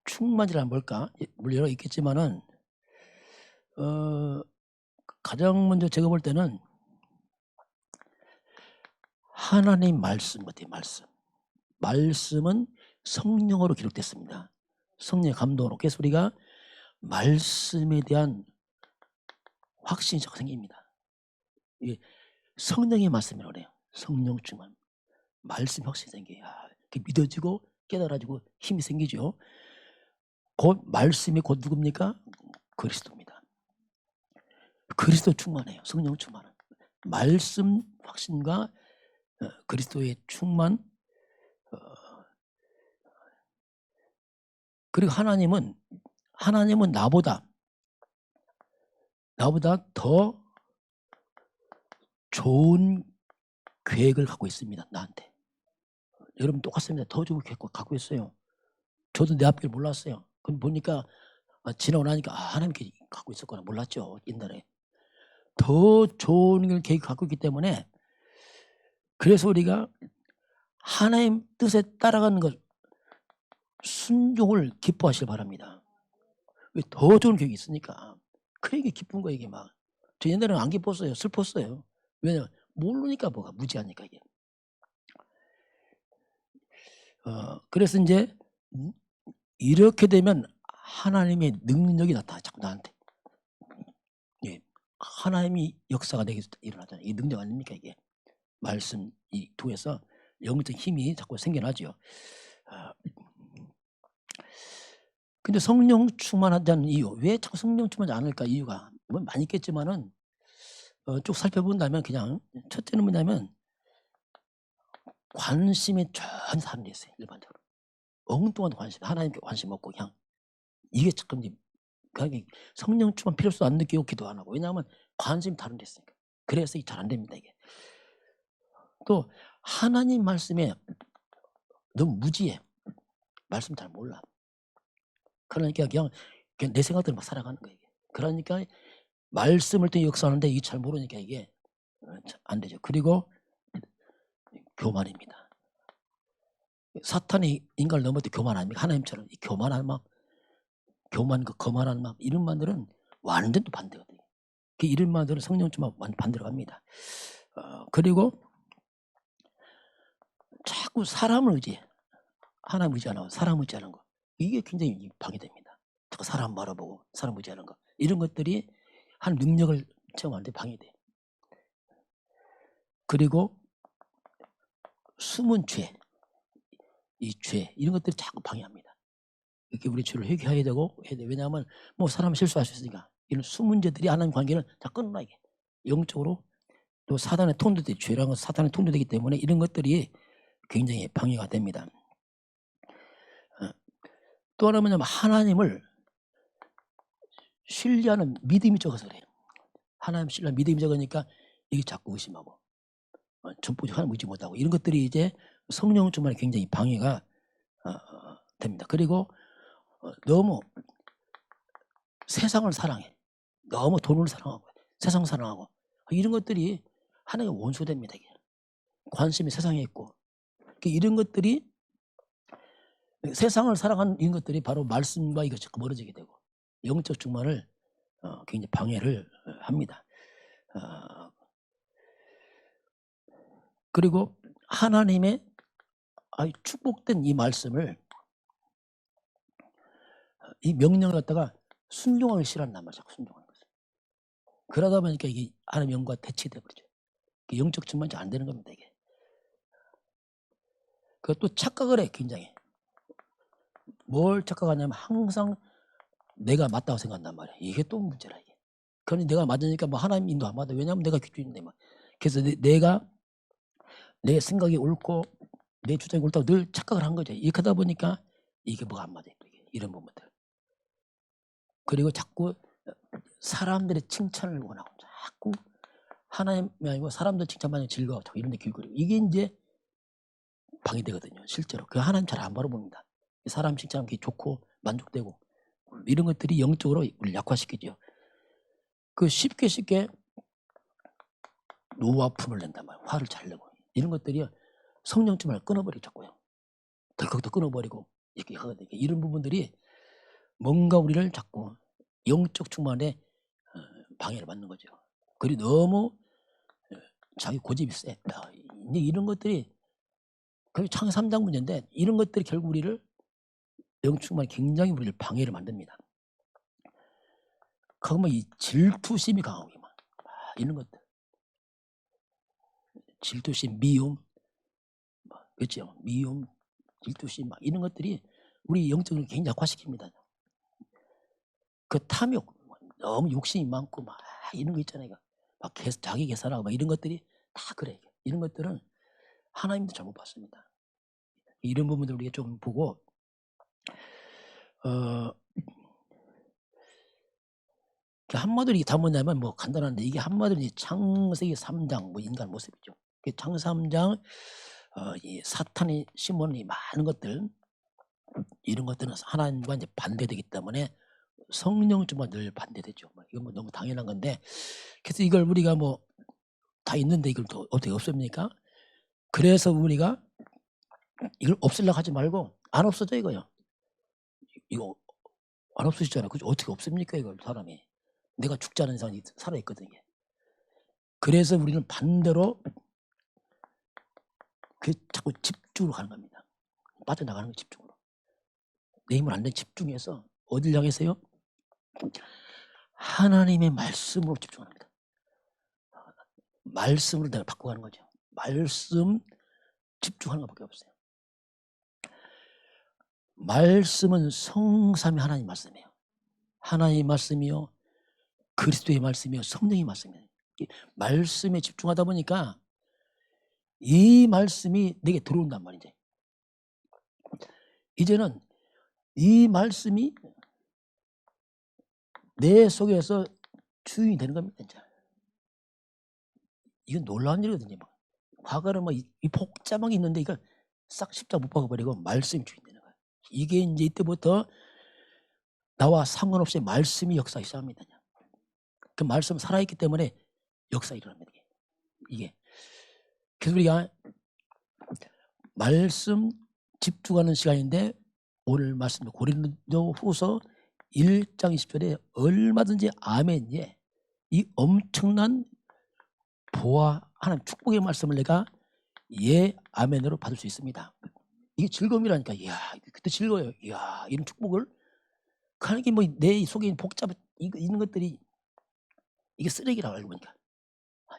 충만이란 뭘까? 물론 여러 있겠지만은 가장 먼저 제가 볼 때는 하나님 말씀 같아요. 말씀은 성령으로 기록됐습니다. 성령의 감동으로. 그래서 우리가 말씀에 대한 확신이 자꾸 생깁니다. 이게 성령의 말씀이라고 그래요. 성령 충만. 말씀 확신이 생겨요. 믿어지고 깨달아지고 힘이 생기죠. 곧 말씀이 곧 누굽니까? 그리스도입니다. 그리스도 충만해요. 성령 충만은. 말씀 확신과 그리스도의 충만. 그리고 하나님은 나보다 더 좋은 계획을 갖고 있습니다. 나한테. 여러분 똑같습니다. 더 좋은 계획 갖고 있어요. 저도 내 앞길 몰랐어요. 그럼 보니까 지나고 나니까 하나님 갖고 있었구나. 몰랐죠. 옛날에. 더 좋은 계획 갖고 있기 때문에 그래서 우리가 하나님 뜻에 따라가는 것 순종을 기뻐하시길 바랍니다. 왜 더 좋은 계획이 있으니까. 그게 기쁜 거예요. 이게 막. 저 옛날에는 안 기뻤어요. 슬펐어요. 왜냐면 모르니까 뭐가 무지하니까 이게. 그래서 이제 이렇게 되면 하나님의 능력이 나타나 자꾸 나한테. 예, 하나님이 역사가 내게 일어나잖아요. 이 능력 아닙니까 이게. 말씀 이 통해서 영적 힘이 자꾸 생겨나죠. 근데 성령 충만하지 않은 이유, 왜 자꾸 성령 충만하지 않을까 이유가 뭐 많이 있겠지만은 쭉 살펴본다면 그냥 첫째는 뭐냐면 관심이 전혀 다른 데 있어요. 일반적으로 엉뚱한 관심, 하나님께 관심 없고 그냥 이게 자꾸 이제 성령 충만 필요성도 안 느끼고 기도 안 하고. 왜냐하면 관심이 다른 데 있으니까. 그래서 잘 안 됩니다 이게. 또 하나님 말씀에 너무 무지해. 말씀 잘 몰라. 그러니까 그냥 내 생각대로 막 살아가는 거예요. 그러니까 말씀을 또 역사하는데 이게 잘 모르니까 이게 안 되죠. 그리고 교만입니다. 사탄이 인간을 넘어도 교만 아닙니까? 하나님처럼 이 교만한 마음, 거만한 마음 이런 마음들은 완전 또 반대거든요. 이런 마음들은 성령 충만 반대로 갑니다. 그리고 자꾸 사람을 의지해. 하나님 의지 안 하고 사람 의지하는 거. 이게 굉장히 방해됩니다. 자꾸 사람 바라보고 사람 의지하는 거. 이런 것들이 한 능력을 체험하는데 방해돼. 그리고 숨은 죄, 이 죄 이런 것들이 자꾸 방해합니다. 이렇게 우리 죄를 회개해야 되고 해야 돼. 왜냐하면 뭐 사람 실수할 수 있으니까 이런 숨은 죄들이 하나님 관계는 다 끊어나 이게. 영적으로 또 사단의 통도 되고 죄라는 건 사단의 통도 되기 때문에 이런 것들이 굉장히 방해가 됩니다. 또 하나 뭐냐면 하나님을 신뢰하는 믿음이 적어서 그래요. 하나님 신뢰하는 믿음이 적으니까 이게 자꾸 의심하고 전부지 하나님 의지 못하고 이런 것들이 이제 성령 충만에 굉장히 방해가 됩니다. 그리고 너무 세상을 사랑해. 너무 돈을 사랑하고 세상 사랑하고 이런 것들이 하나님의 원수됩니다. 이게. 관심이 세상에 있고 이런 것들이 세상을 살아가는 이런 것들이 바로 말씀과 이것이 멀어지게 되고 영적 충만을 굉장히 방해를 합니다. 그리고 하나님의 축복된 이 말씀을, 이 명령을 갖다가 순종하기 싫어한단 말이야. 순종하는 것을. 그러다 보니까 이게 하나님의 영과 대치돼 버리죠. 영적 충만이 안 되는 겁니다. 이게. 그것도 착각을 해. 굉장히. 뭘 착각하냐면 항상 내가 맞다고 생각한단 말이야. 이게 또 문제라 이게. 그러니 내가 맞으니까 뭐 하나님 인도 안 받아. 왜냐하면 내가 기준인데 막. 그래서 내가 내 생각이 옳고 내 주장이 옳다고 늘 착각을 한 거죠. 이렇게 하다 보니까 이게 뭐가 안 맞아요. 이런 부분들. 그리고 자꾸 사람들의 칭찬을 원하고 자꾸 하나님이 아니고 사람들 칭찬만 즐거워 자꾸 이런 데 길거리고 이게 이제 방해되거든요. 실제로. 그 하나님 잘 안 바라봅니다. 사람 칭찬하면 좋고 만족되고 이런 것들이 영적으로 우리를 약화시키죠. 그 쉽게 노와 품을 낸단 말이에요. 화를 잘 내고 이런 것들이 성령쯤을 끊어버리고 자꾸요. 덜컥 끊어버리고 이렇게 하거든요. 이런 부분들이 뭔가 우리를 자꾸 영적 충만에 방해를 받는 거죠. 그리고 너무 자기 고집이 세. 이제 이런 것들이 창 3장 문제인데 이런 것들이 결국 우리를 영적 충만에 굉장히 우리를 방해를 만듭니다. 그러면 이 질투심이 강하고 이런 것들. 질투심, 미움, 그렇죠? 미움, 질투심 이런 것들이 우리 영적을 굉장히 약화시킵니다. 그 탐욕, 너무 욕심이 많고 이런 거 있잖아요. 막 자기 계산하고 이런 것들이 다 그래. 이런 것들은 하나님도 잘못 봤습니다. 이런 부분들 우리가 좀 보고 한마디로 이게 다 뭐냐면 뭐 간단한데 이게 한마디로 창세기 3장 뭐 인간 모습이죠. 창 3장 이 사탄이 심어놓은 이 많은 것들 이런 것들은 하나님과 이제 반대되기 때문에 성령주만 늘 반대되죠. 이건 뭐 너무 당연한 건데 그래서 이걸 우리가 뭐 다 있는데 이걸 또 어떻게 없앱니까? 그래서 우리가 이걸 없애려고 하지 말고 안 없어져 이거요. 이거 안 없어지잖아요. 그죠? 어떻게 없앱니까 이걸 사람이. 내가 죽지 않은 이상이 살아있거든요. 그래서 우리는 반대로 자꾸 집중으로 가는 겁니다. 빠져나가는 거 집중으로. 내 힘을 안 내 집중해서 어딜 향해서요? 하나님의 말씀으로 집중합니다. 말씀으로 내가 바꿔가는 거죠. 말씀 집중하는 것밖에 없어요. 말씀은 성삼위 하나님 말씀이에요. 하나님의 말씀이요, 그리스도의 말씀이요, 성령의 말씀이에요. 말씀에 집중하다 보니까 이 말씀이 내게 들어온단 말이죠. 이제는 이 말씀이 내 속에서 주인이 되는 겁니다. 이제. 이건 놀라운 일이거든요. 과거는 이 복잡한 게 있는데 이걸 싹 십자 못 박아버리고 말씀이 주인이 되는 거예요. 이게 이제 이때부터 나와 상관없이 말씀이 역사하기 시작합니다. 그 말씀은 살아있기 때문에 역사 일어납니다. 이게. 그래서 우리가 말씀 집중하는 시간인데 오늘 말씀 고린도후서 1장 20절에 얼마든지 아멘, 이 엄청난 보아 하나님 축복의 말씀을 내가 아멘으로 받을 수 있습니다. 이게 즐거움이라니까. 이야, 그때 즐거워요. 이야, 이런 축복을. 그러니까 내 속에 있는 복잡한 이런 것들이 이게 쓰레기라고 알고 보니까.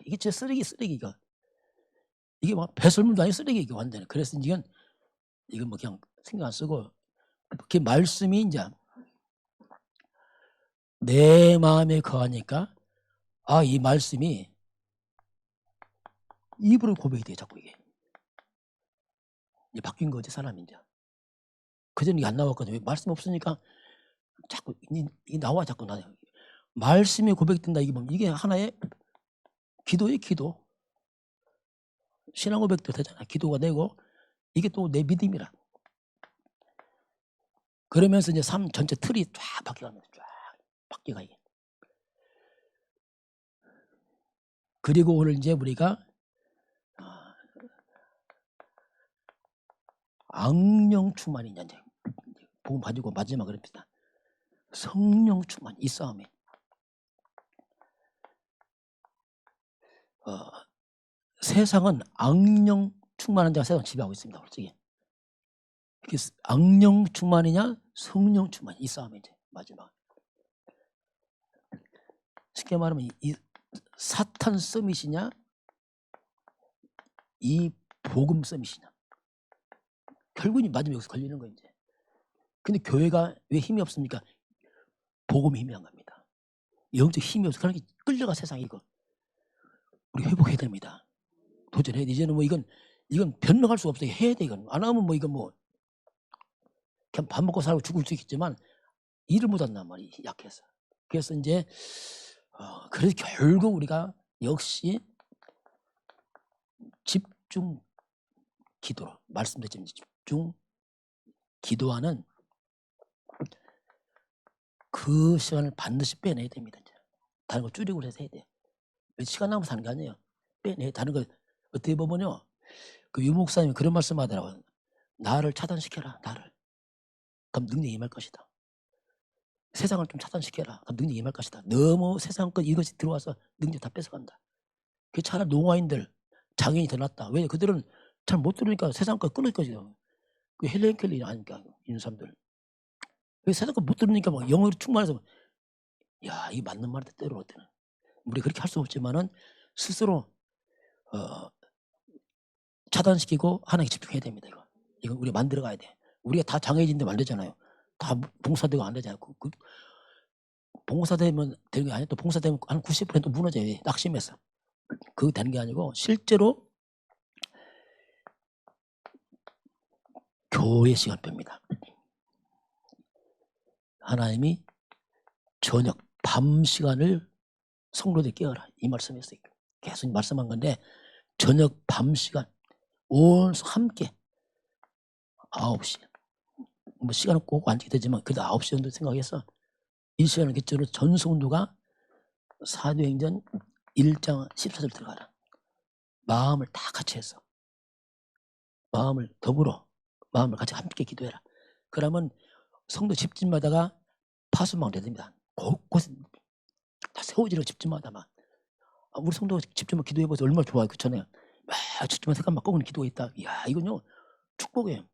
이게 진짜 쓰레기가. 이게 배설물도 아니고 쓰레기 이게 완전히. 그래서 이건 그냥 신경 안 쓰고 그 말씀이 이제 내 마음에 거하니까 이 말씀이 입으로 고백이 돼 자꾸 이게. 이제 바뀐 거지 사람이 이제. 그전에 이게 안 나왔거든요. 말씀 없으니까 자꾸 나와 자꾸 나요. 말씀이 고백된다 이게 하나의 기도예요. 기도. 신앙 고백도 되잖아. 기도가 되고 이게 또 내 믿음이라. 그러면서 이제 삶 전체 틀이 쫙 바뀌어갑니다. 쫙 바뀌어가 이게. 그리고 오늘 이제 우리가 악령 충만이 이제 복음 가지고 마지막 그럽니다. 성령 충만, 이 싸움에 세상은 악령 충만한 자가 세상 지배하고 있습니다. 솔직히 악령 충만이냐 성령 충만, 이 싸움에 이제 마지막. 쉽게 말하면 이 사탄 서밋이냐 이 복음 서밋이냐, 결국은 마지막에 여기서 걸리는 거예요 이제. 근데 교회가 왜 힘이 없습니까? 복음이 힘이 한 겁니다. 영적 힘이 없어. 그러니까 끌려가 세상이. 이거 우리 회복해야 됩니다. 도전해야 돼. 이제는 뭐 이건 변명할 수 없어요. 해야 돼. 이건 안 하면 뭐 이건 뭐 그냥 밥 먹고 살고 죽을 수 있겠지만 일을 못 한단 말이에요, 약해서. 그래서 이제 그래서 결국 우리가 역시 집중 기도로, 말씀드렸지만 집중 기도하는 그 시간을 반드시 빼내야 됩니다. 이제. 다른 거 줄이고 해서 해야 돼요. 시간 남아서 하는 게 아니에요. 빼내. 다른 거 어떻게 보면요, 그 유목사님이 그런 말씀하더라고요. 나를 차단시켜라. 나를. 그럼 능력이 임할 것이다. 세상을 좀 차단시켜라. 그럼 능력이 임할 것이다. 너무 세상 것 이것이 들어와서 능력 다 뺏어간다. 그 차라리 농화인들, 장애인이 더 낫다. 왜? 그들은 잘 못 들으니까 세상 것 끊을 거죠. 그 헬렌 켈리 아닙니까? 이런 사람들. 왜 세상 것 못 들으니까 막 영어로 충만해서, 야, 이게 맞는 말인데 때로 때는. 우리 그렇게 할 수 없지만은 스스로 차단시키고 하나님께 집중해야 됩니다. 이거 우리 만들어 가야 돼. 우리가 다 장애인인데 만들잖아요. 다 봉사되고 안 되잖아요. 그 봉사되면 되는 게 아니야. 또 봉사되면 한 90% 무너져요. 낙심해서. 그거 되는 게 아니고 실제로 교회 시간 뺍니다. 하나님이 저녁 밤 시간을 성도들 깨어라, 이 말씀이었어요. 계속 말씀한 건데 저녁 밤 시간 온 함께 9시 뭐 시간은 꼭 안 지게 되지만 그래도 9시 정도 생각해서 이 시간을 기초로 전 성도가 사도행전 1장 14절 들어가라. 마음을 다 같이 해서 마음을 더불어 마음을 같이 함께 기도해라. 그러면 성도 집집마다가 파수망 됩니다. 곳곳에 다 세워지는 집집마다 막 우리 성도가 집집만 기도해보세요. 얼마나 좋아요. 그렇잖아요. 막 집집만 색깔 막 꺾는 기도가 있다. 이야, 이건요 축복이에요.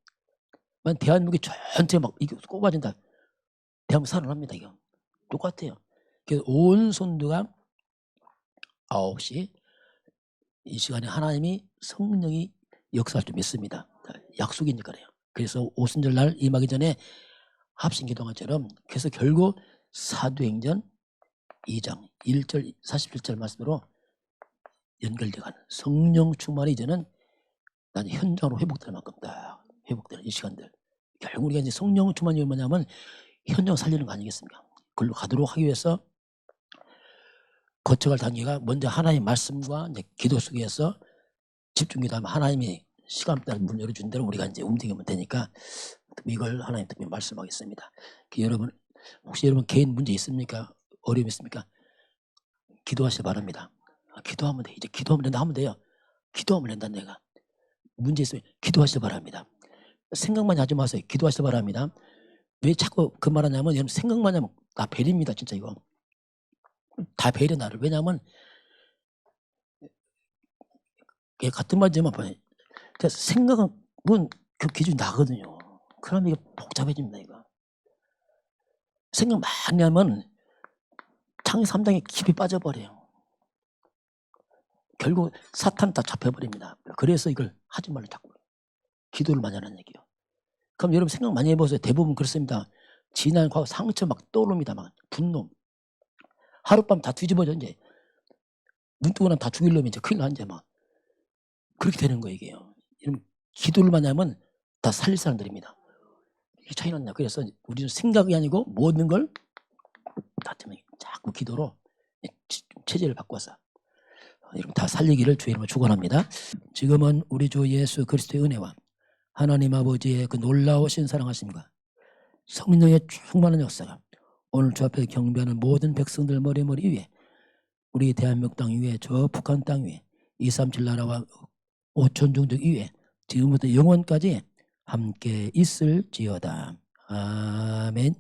만 대한민국이 전체 막 이게 꼽아진다. 대한민국 살아납니다. 이거 똑같아요. 그래서 온 성도가 9시 이 시간에 하나님이 성령이 역사할 줄 믿습니다. 약속이니까 그래요. 그래서 오순절날 임하기 전에 합심 기도한처럼 그래서 결국 사도행전 2장 1절 47절 말씀으로 연결돼가는 성령 충만이 이제는 난 현장으로 회복될 만큼 딱 회복되는 이 시간들. 결국 우리가 이제 성령 충만이 뭐냐면 현장 살리는 거 아니겠습니까? 그걸로 가도록 하기 위해서 거쳐갈 단계가 먼저 하나님의 말씀과 이제 기도 속에서 집중기도하면 하나님이 시간별 문 열어준 대로 우리가 이제 움직이면 되니까 이걸 하나님 특별히 말씀하겠습니다. 여러분 혹시 여러분 개인 문제 있습니까? 어려움 있습니까? 기도하시기 바랍니다. 기도하면 돼. 이제 기도하면 된다 하면 돼요. 기도하면 된다. 내가 문제 있으면 기도하시기 바랍니다. 생각만 하지 마세요. 기도하시기 바랍니다. 왜 자꾸 그 말하냐면 여러분 생각만 하면 다 배려입니다. 진짜 이거 다 배려 나를. 왜냐하면 같은 말이지만 생각은 그 기준이 나거든요. 그러면 이거 복잡해집니다. 이거 생각 많이 하면 창의 3당에 깊이 빠져버려요. 결국 사탄 다 잡혀버립니다. 그래서 이걸 하지 말라 자꾸 기도를 많이 하는 얘기예요. 그럼 여러분 생각 많이 해보세요. 대부분 그렇습니다. 지난 과거 상처 막 떠오릅니다. 막 분노. 하룻밤 다 뒤집어져 이제 눈 뜨고 나면 다 죽일 놈이 이제 큰일 나 이제 막 그렇게 되는 거예요. 이게요. 여러분 기도를 많이 하면 다 살릴 사람들입니다. 이게 차이 났냐. 그래서 우리는 생각이 아니고 모든 걸 다 때문에 자꾸 기도로 체제를 바꿔서 여러분 다 살리기를 주의 이름으로 축원합니다. 지금은 우리 주 예수 그리스도의 은혜와 하나님 아버지의 그 놀라우신 사랑하심과 성령의 충만한 역사가 오늘 주 앞에 경배하는 모든 백성들 머리머리 위에 우리 대한민국 땅 위에 저 북한 땅 위에 237 나라와 5천 종족 위에 지금부터 영원까지 함께 있을지어다. 아멘.